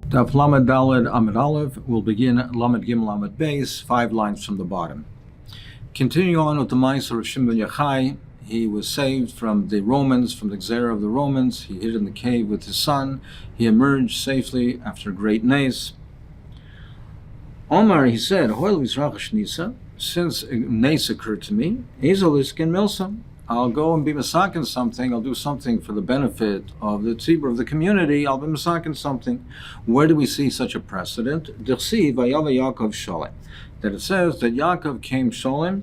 Daf Lamed Daled Amud Aleph will begin Lamed Gimel Lamed Beis, 5 lines from the bottom. Continuing on with the Ma'aser of Shimon Yochai, he was saved from the Romans, from the Gzera of the Romans. He hid in the cave with his son. He emerged safely after a great nace. Omar, he said, Hoil Vizrachash Nisa, since a nace occurred to me, Ezel Iskin Milsam, I'll go and be masakin something. I'll do something for the benefit of the tzibur of the community. I'll be masakin something. Where do we see such a precedent? Dirshu vayava Yaakov Sholem, that it says that Yaakov came Sholem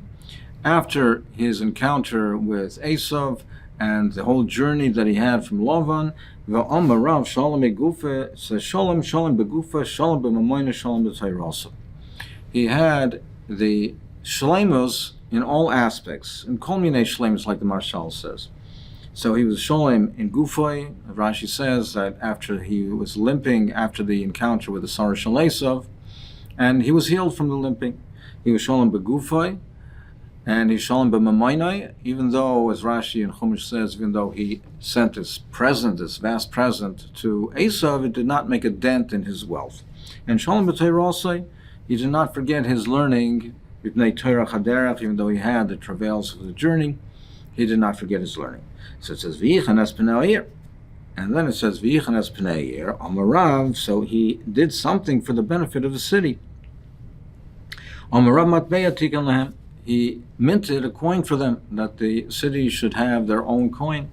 after his encounter with Esav and the whole journey that he had from Lavan. Va'amar Rav Sholem begufa, says Sholem begufa, Sholem b'mamoyna, Sholem b'tayrasa. He had the shlemos in all aspects, and kol minei shlemus, like the Marshal says. So he was sholem in gufay. Rashi says that after he was limping after the encounter with the Sarah Shel Esav, and he was healed from the limping. He was sholem begufay, and he's sholem b'mamoynai, even though, as Rashi and Chumash says, even though he sent this present, this vast present to Esav, it did not make a dent in his wealth. And sholem b'teirasei, he did not forget his learning. Even though he had the travails of the journey, he did not forget his learning. So it says V'yichanes p'nei, and then it says V'yichanes p'nei Amarav. So he did something for the benefit of the city. Amarav matbeya tikan lehem. He minted a coin for them, that the city should have their own coin.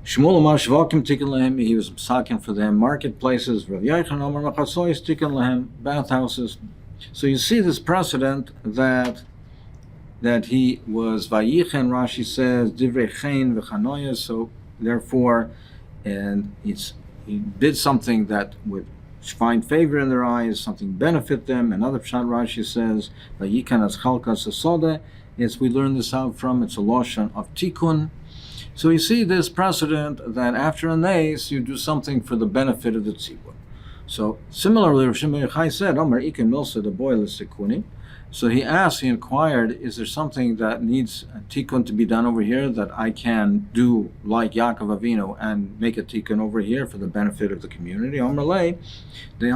Shmuel amar shvakim tikan lehem. He was saking for them marketplaces. Rav Yechon amar machatzoyis tikan lehem, bathhouses. So you see this precedent that he was vayichen. Rashi says divrei chen v'chanoya. So therefore, and he did something that would find favor in their eyes, something benefit them. Another pshat Rashi says vayikan as chalkas asode. Yes, we learn this out from. It's a lashon of tikkun. So you see this precedent that after a nace you do something for the benefit of the tzibur. So similarly, Rav Shimon Yochai said, Omer Iken Milsa the boy l'sikuni. So he inquired, is there something that needs a tikkun to be done over here that I can do like Yaakov Avinu and make a tikkun over here for the benefit of the community? They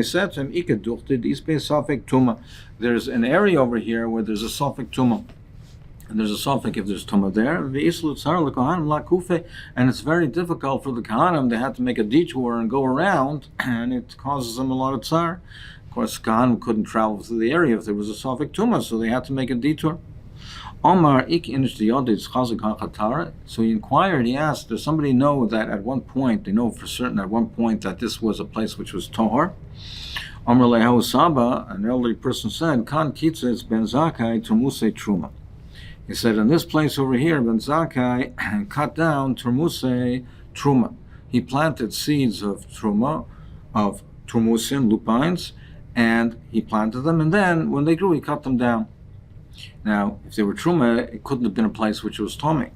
said to him, Ike duchtid ispe safek tuma. There's an area over here where there's a safek tuma. And there's a suffix if there's tumah there. And it's very difficult for the Kohanim. They had to make a detour and go around, and it causes them a lot of tsar. Of course, Kohanim couldn't travel through the area if there was a suffix tumah, so they had to make a detour. So he inquired, he asked, does somebody know that at one point, they know for certain at one point that this was a place which was Tohar? An elderly person said, Kan kitzes ben zakai turmuse truma. He said, in this place over here, Ben Zakkai cut down Turmuse Truma. He planted seeds of Truma, of Turmusim, lupines, and he planted them, and then when they grew, he cut them down. Now, if they were Truma, it couldn't have been a place which was Tomei.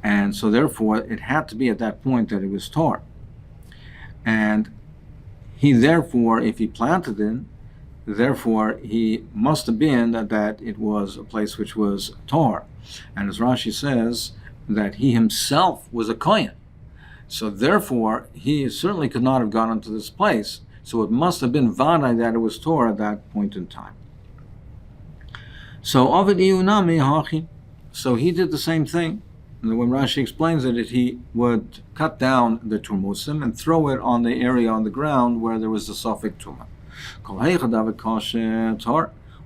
And so therefore, it had to be at that point that it was Tor. And he therefore, if he planted it, therefore, he must have been that it was a place which was Tor. And as Rashi says, that he himself was a Kohen. So therefore, he certainly could not have gone into this place. So it must have been Vadai that it was Tor at that point in time. So Ovid Iunami Hachi. So he did the same thing. And when Rashi explains it, he would cut down the Turmusim and throw it on the area on the ground where there was the Safek Tumah.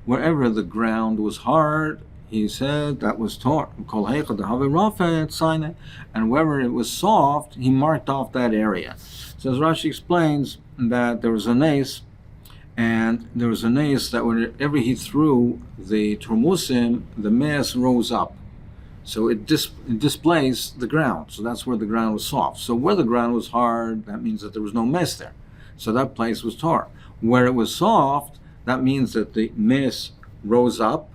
Wherever the ground was hard, he said that was tor. And wherever it was soft, he marked off that area. So as Rashi explains that there was a nace, and there was a nace that whenever he threw the turmusim, the mass rose up. So it displaced the ground. So that's where the ground was soft. So where the ground was hard, that means that there was no mess there. So that place was tor. Where it was soft, that means that the mess rose up,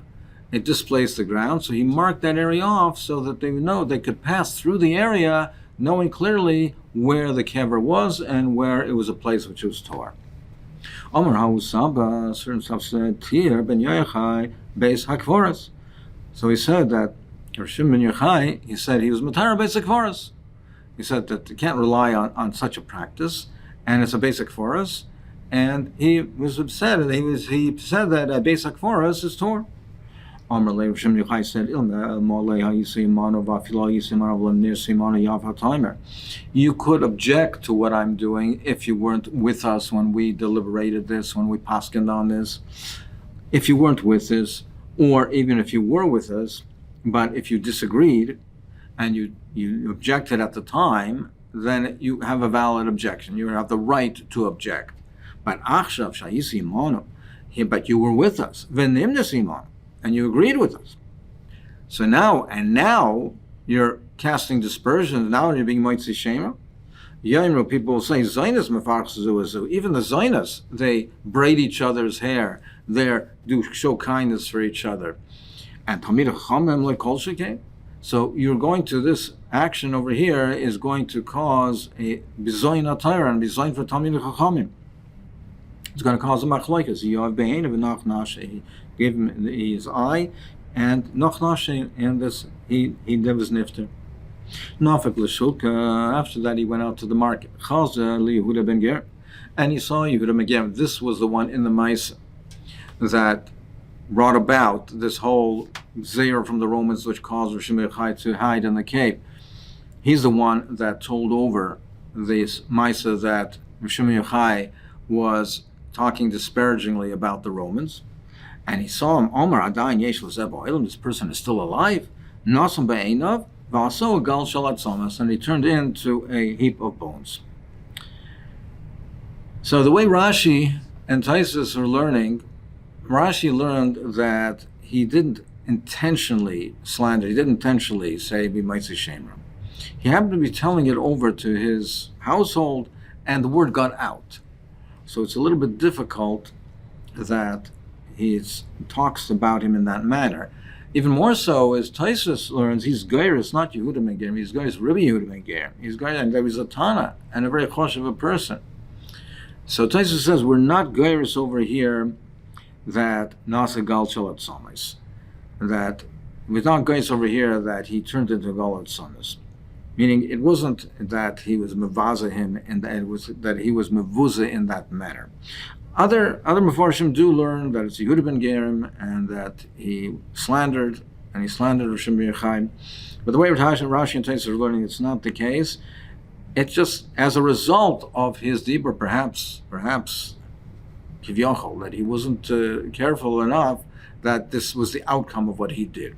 it displaced the ground, so he marked that area off so that they would know they could pass through the area knowing clearly where the kever was and where it was a place which was tor. Omer Hausaba, certain stuff said, Tir ben Yochai beis hakvoras. So he said that, or Shimon ben Yochai, he said he was matar beis hakvoras. He said that you can't rely on such a practice. and it's a basic forest. And he was upset, and he said that a basic forest is torn. You could object to what I'm doing if you weren't with us when we deliberated this, when we paskined on this. If you weren't with us, or even if you were with us, but if you disagreed and you objected at the time, then you have a valid objection. You have the right to object. But but you were with us, and you agreed with us. So now you're casting dispersions. Now you're being moitzi shema. People will say Zionist mefarchzuzu. Even the Zionists, they braid each other's hair. They do show kindness for each other. And Tamid Chamem lekol shekeh. So you're going to, this action over here is going to cause a bizoyin atayra and bizoyin for Tamid Chachamim. It's going to cause a machlokes. Yoav be'ein of Nachnash. He gave him his eye, and Nachnash, and this he was nifter. Nafek l'shulka. After that, he went out to the market. Chaza liYehuda ben Ger, and he saw Yehuda ben Ger. This was the one in the Maisa that brought about this whole zayr from the Romans, which caused Rosh Yochai to hide in the cave. He's the one that told over this Maisa that Rosh Yochai was talking disparagingly about the Romans, and he saw him. Omar Adayin Yesh L'Zeb. This person is still alive. Nasam be'einav v'aso gal shalat somas, and he turned into a heap of bones. So the way Rashi and Taisus are learning, Rashi learned that he didn't intentionally slander. He didn't intentionally say b'maitzi shemra. He happened to be telling it over to his household, and the word got out. So it's a little bit difficult that he talks about him in that manner. Even more so, as Taisus learns, he's Geir, it's not Yehuda ben Ger, he's Geir, it's Rabbi Yehuda ben Ger. He's Geir, and there was a Tana, and a very choshev a person. So Taisus says, we're not Geiris over here that Nasa Gal Shalat Samis. That we're not Geiris over here that he turned into Galat Samis. Meaning, it wasn't that he was mevaza him, and that it was that he was mevuza in that manner. Other Mefarshim do learn that it's Yehuda ben Gerim, and that he slandered Rosh Yochai. But the way Rashi and Taisus are learning, it's not the case. It's just as a result of his dibur, perhaps Kivyachol, that he wasn't careful enough, that this was the outcome of what he did.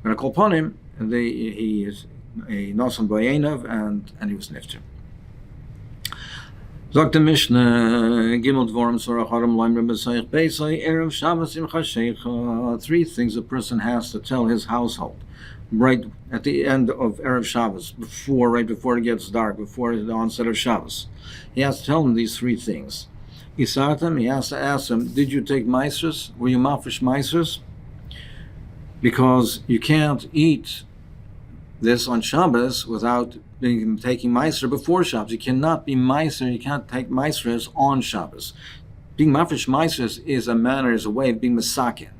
But I call upon him, he is a Nosam Bayenav, and he was nifter. Sagt der Mishnah, Gimel Dvorim Surah Haram Laim Rebbesaych Beisai Erev Shabbos Im Chashecha. Three things a person has to tell his household right at the end of Erev Shabbos, right before it gets dark, before the onset of Shabbos. He has to tell them these three things. He has to ask them, did you take maasros? Were you mafresh maasros? Because you can't eat this on Shabbos without taking Meiser before Shabbos. You cannot be Meiser, you can't take Meisers on Shabbos. Being Mafresh Meisers is a way of being Masakin.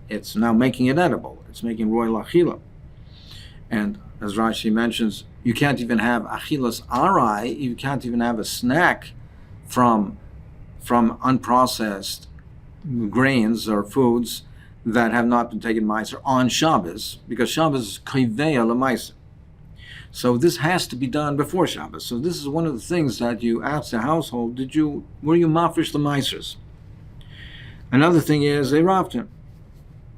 It's now making it edible. It's making royal Achila. And as Rashi mentions, you can't even have Achilas Arai, you can't even have a snack from unprocessed grains or foods that have not been taken Meiser on Shabbos, because Shabbos is Kaiveya LaMeiser. So this has to be done before Shabbos. So this is one of the things that you ask the household, were you mafresh the Meisers? Another thing is, they robbed him.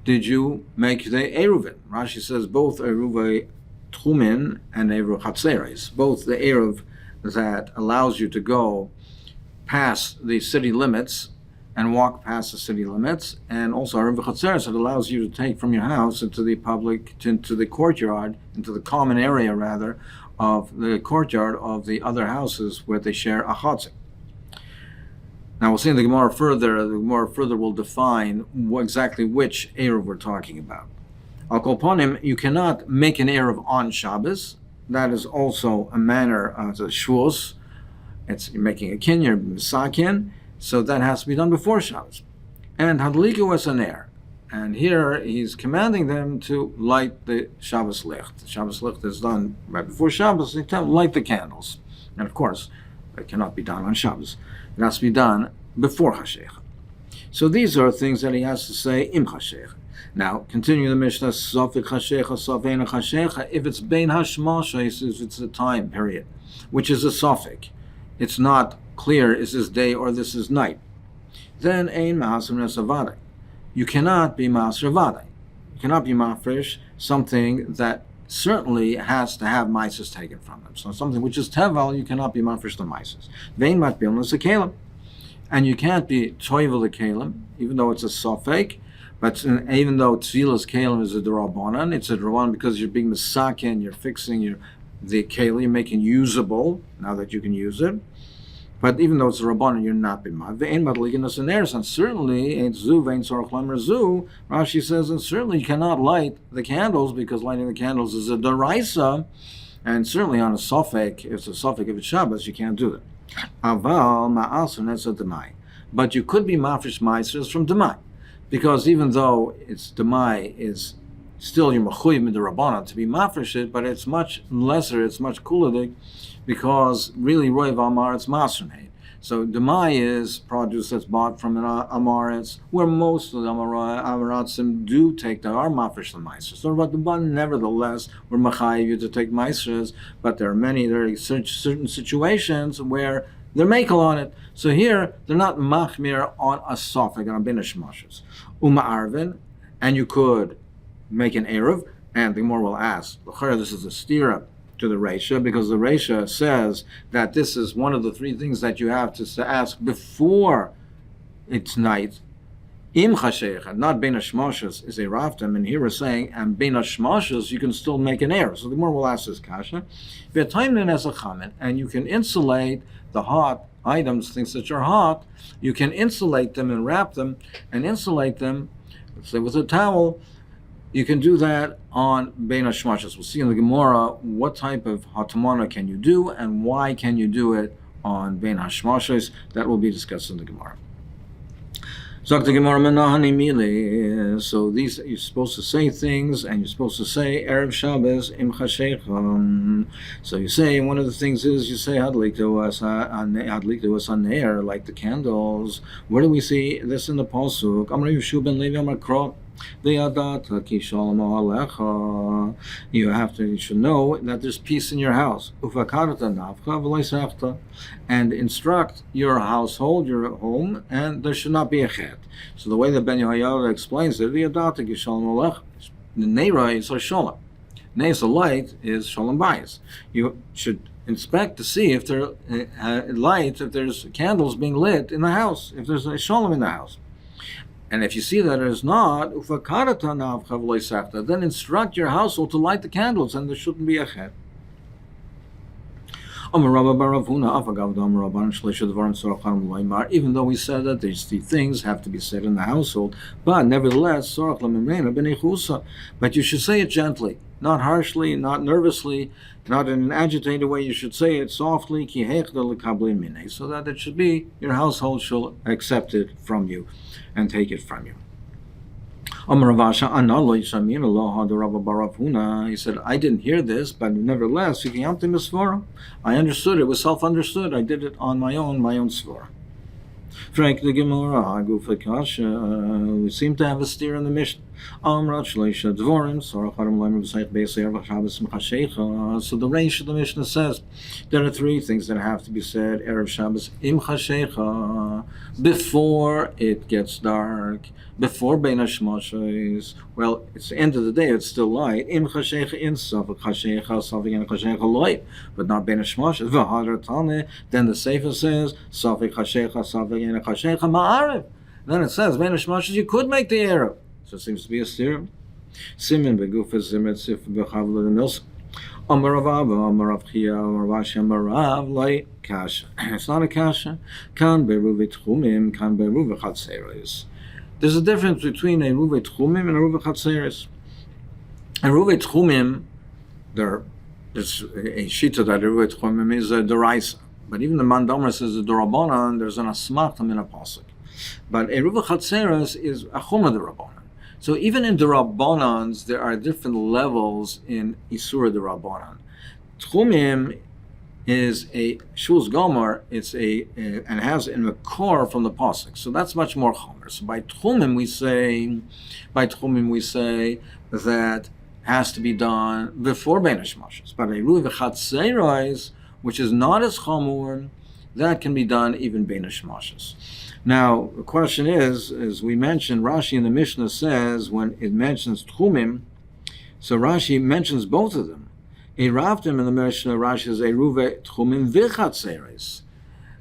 Did you make the Eruvin? Rashi says both Eruvei Tchumin and Eruv Chatzeres, both the Eruv that allows you to go past the city limits and walk past the city limits, and also Eruv Chatzeres that allows you to take from your house into the public, into the courtyard, into the common area rather, of the courtyard of the other houses where they share a chatzah. Now we'll see in the Gemara further. The Gemara further will define exactly which Eruv we're talking about. Al kol panim, you cannot make an Eruv on Shabbos. That is also a manner of the shvus. You're making a kin, you're misakin, so that has to be done before Shabbos. And hadliku was an air. And here he's commanding them to light the Shabbos licht. The Shabbos licht is done right before Shabbos. They tell them light the candles. And of course, It cannot be done on Shabbos. It has to be done before Chashecha. So these are things that he has to say im Chashecha. Now, continue the Mishnah, Sofik Chashecha, Sofeina Chashecha, if it's Bein Hashmashos, if it's a time period, which is a Sofik. It's not clear, is this day or this is night. Then Ein Ma'asr Nesavadai. You cannot be Ma'asr Vadai. You cannot be Mafresh, something that certainly has to have mices taken from them. So something which is tevel, you cannot be mafresh the mices. Vein matbil is a kalim, and you can't be toivel the kalim, even though it's a sofek. But even though tzilas kalim is a derabanan, it's a derabanan because you're being misaken, you're fixing the kalim, you're making usable now that you can use it. But even though it's a rabbanan, you're not bimad. Ve'en madliginus and eres, and certainly ain't zu ve'en sorach lamer zu. Rashi says, and certainly you cannot light the candles because lighting the candles is a deraisa, and certainly on a sofek, if it's a sofek, if it's Shabbos, you can't do that. Aval ma'aser netza demai, but you could be mafresh ma'asers from demai, because even though it's demai is still your mechuyim in the rabbanan to be mafresh it, but it's much lesser, it's much cooler. Because really, Roy Amar, it's Masernate. So Demai is produce that's bought from an Amaretz, where most of the Amaratzim do take the Mafresh Maisers. So but the bun, nevertheless, we're Machayiv you to take Maisers, but there are certain situations where they're makel on it. So here, they're not Machmir on a Sofek, on Binish Mashers. Arvin, and you could make an Erev, and the more will ask, this is a stira to the Reisha, because the Reisha says that this is one of the three things that you have to ask before it's night. Im Chashecha, not Bein Hashmashos, is a Raftam, and here we're saying, and Bein Hashmashos, you can still make an error. So the more will ask this kasha. V'taymin as a chamen, and you can insulate the hot items, things that are hot, you can insulate them and wrap them and insulate them, let's say with a towel. You can do that on Bein Hashmashos. We'll see in the Gemara what type of hatamana can you do and why can you do it on Bein Hashmashos. That will be discussed in the Gemara. So these you're supposed to say things, and you're supposed to say Erev Shabbos im Chashecha. So you say one of the things is you say Hadlik to us on ne'er, like the candles. Where do we see this in the pasuk? Amar Yeshua ben Levi Amar Krot. You should know that there's peace in your house. And instruct your household, your home, and there should not be a chet. So the way that Ben Yehoyada explains it, the Neira is a shalom. Neis, a light, is shalom bayis. You should inspect to see if there lights, if there's candles being lit in the house, if there's a shalom in the house. And if you see that it is not, then instruct your household to light the candles, and there shouldn't be a chet. Even though we said that these things have to be said in the household, but nevertheless, but you should say it gently, not harshly, not nervously, not in an agitated way. You should say it softly, so that it should be, your household shall accept it from you and take it from you. He said, I didn't hear this, but nevertheless, I understood it was self-understood. I did it on my own svara. Frank the Gemara, we seem to have a steer in the Mishnah. So the range of the Mishnah says there are three things that have to be said Erev Shabbos im Chashecha, before it gets dark, before Bein Hashmashos. Well, it's the end of the day; it's still light. Im Chashecha in Safek Chashecha, Safek and Chashecha light, but not Bein Hashmashos. Then the Sefer says Safek Chashecha, Safek and Chashecha Ma'arev. Then it says Bein Hashmashos. You could make the Erev. So it seems to be a steer. Simen begufa zimet sif bechavla the milsa. Amarav Amarav Chia Amarav Amarav light kasha. It's not a kasha. Kan beruvet chumim, kan beruvet chatzeres. There's a difference between a ruvet chumim and a ruvet chatzeres. A ruvet chumim, there's a shita that a ruvet chumim is a deraisa, but even the Mandomer says a dorabanan. There's an asmachtam in a pasuk. But a ruvet chatzeres is a chumah dorabanan. So even in the Rabbanans, there are different levels in Isura the Rabbanan. Tchumim is a shul's gomer. It's and has in the core from the pasuk. So that's much more chomer. So by tchumim we say that has to be done before bein hashmashos. But eruv v'chatzeros, which is not as chomer, that can be done even bein hashmashos. Now the question is, as we mentioned, Rashi in the Mishnah says when it mentions tchumim, so Rashi mentions both of them. Eravtim in the Mishnah, Rashi says eruve tchumim v'chatzeres.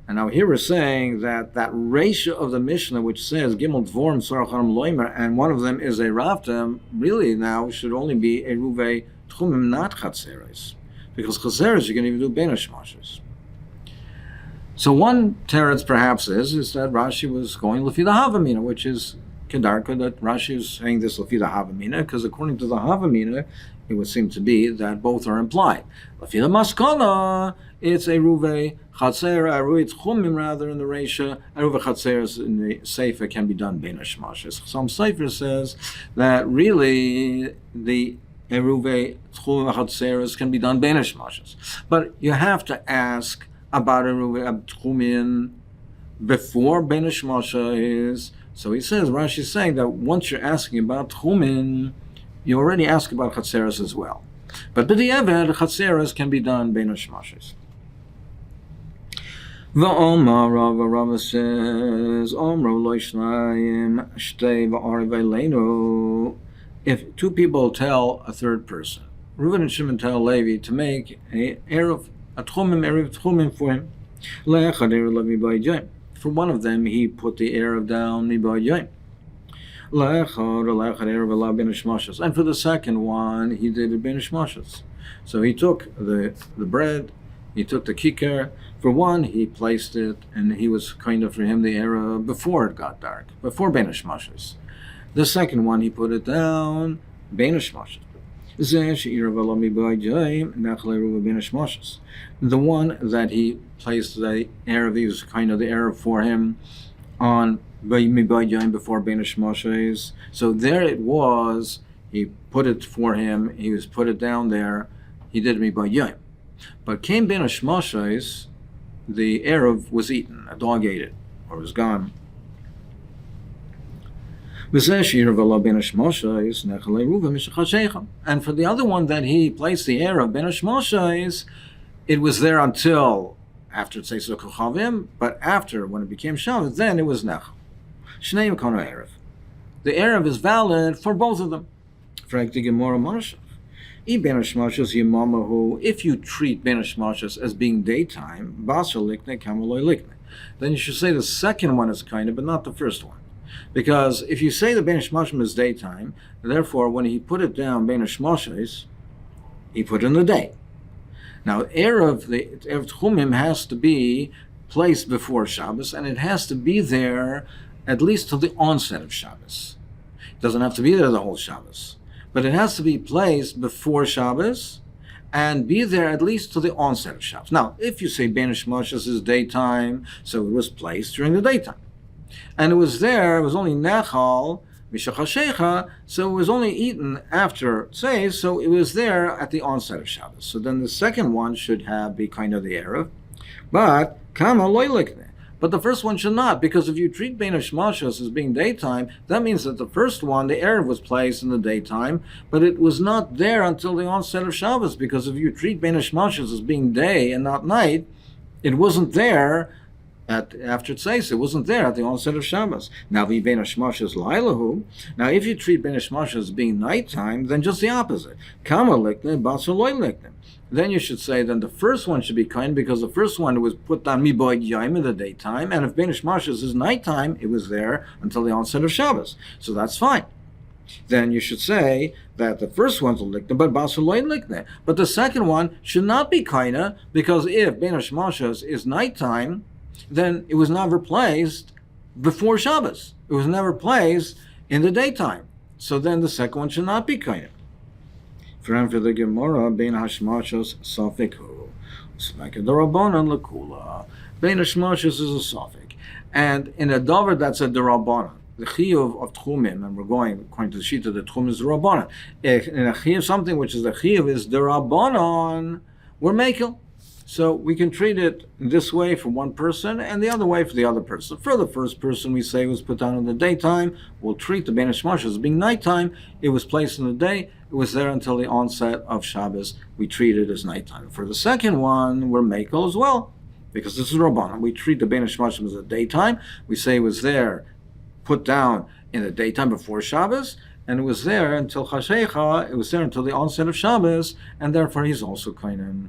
And now here we're saying that ratio of the Mishnah, which says gimel dvorim tzaracharm loimer, and one of them is eravtim, really now should only be eruve tchumim, not chatzeres, because chatzeres you can even do bein hashmashos. So one teretz perhaps is that Rashi was going lefi the havamina, which is kedarka, that Rashi is saying this lefi the havamina, because according to the havamina, it would seem to be that both are implied. Lefi the maskana, it's eruve chatzer, eruve tchumim rather in the reisha, eruve chatzeres in the sefer can be done bein hashmashos. Some sefer says that really the eruve tchumim chatzeres can be done bein hashmashos. But you have to ask about eruve tchumim before bein hashmashos. So he says, Rashi is saying that once you're asking about tchumim, you already ask about chatzeres as well. But b'diavad, chatzeres can be done bein hashmashos. V'omar Rava says, Omro lo shnaim shtei v'ari v'leinu. If two people tell a third person, Reuven and Shimon tell Levi to make a tchumim for him. For one of them, he put the erev down mibayim. And for the second one, he did it bein hashmashos. So he took the bread, he took the kikar. For one, he placed it, and he was kind of for him the erev before it got dark, before bein hashmashos. The second one, he put it down bein hashmashos. The one that he placed the erev, he was kind of the erev for him on before bein hashmashos. So there it was. He put it for him. He was put it down there. He did mibayim. But came bein hashmashos, the erev was eaten. A dog ate it, or was gone. And for the other one that he placed the erev bein hashmashos, it was there until after Tzeis Kochavim, but after, when it became Shabbat, then it was Nech. Shneim Kono Erev. The erev is valid for both of them. If you treat bein hashmashos as being daytime, then you should say the second one is kind of, but not the first one. Because if you say the bein hashmashos is daytime, therefore when he put it down bein hashmashos, he put it in the day. Now, the erev tchumim has to be placed before Shabbos, and it has to be there at least till the onset of Shabbos. It doesn't have to be there the whole Shabbos, but it has to be placed before Shabbos and be there at least till the onset of Shabbos. Now, if you say bein hashmashos is daytime, so it was placed during the daytime, and it was there, it was only nechal, so it was only eaten after Tzeis, so it was there at the onset of Shabbos. So then the second one should be kind of the erev, but kama loylikne. But the first one should not, because if you treat bein hashmashos as being daytime, that means that the first one, the erev, was placed in the daytime, but it was not there until the onset of Shabbos, because if you treat bein hashmashos as being day and not night, it wasn't there after Tzeis, it wasn't there at the onset of Shabbos. Now, bein hashmashos lailahu. Now, if you treat bein hashmashos as being nighttime, then just the opposite. Kama likne, basar loy likne. Then you should say, then the first one should be kind, because the first one was put down miboid yaim in the daytime, and if bein hashmashos is nighttime, it was there until the onset of Shabbos. So that's fine. Then you should say that the first one's a likne, but basar loy likne. But the second one should not be kaina, because if bein hashmashos is nighttime, then it was never placed before Shabbos. It was never placed in the daytime. So then the second one should not be kaina. For the Gemara, bein hashmashos safekhu, like a darabanan lekula. Bein hashmashos is a safek, and in a davar that's a darabanan. The chiyuv of tchumim, and we're going according to the sheet of the tchum is darabanan. In a chiyuv, something which is the chiyuv is darabanan, we're makel. So we can treat it this way for one person and the other way for the other person. For the first person, we say it was put down in the daytime. We'll treat the Bein Hashmashos as being nighttime. It was placed in the day. It was there until the onset of Shabbos. We treat it as nighttime. For the second one, we're Mekel as well, because this is Rabbanan. We treat the Bein Hashmashos as the daytime. We say it was there, put down in the daytime before Shabbos, and it was there until Chashecha. It was there until the onset of Shabbos, and therefore he's also Koinen.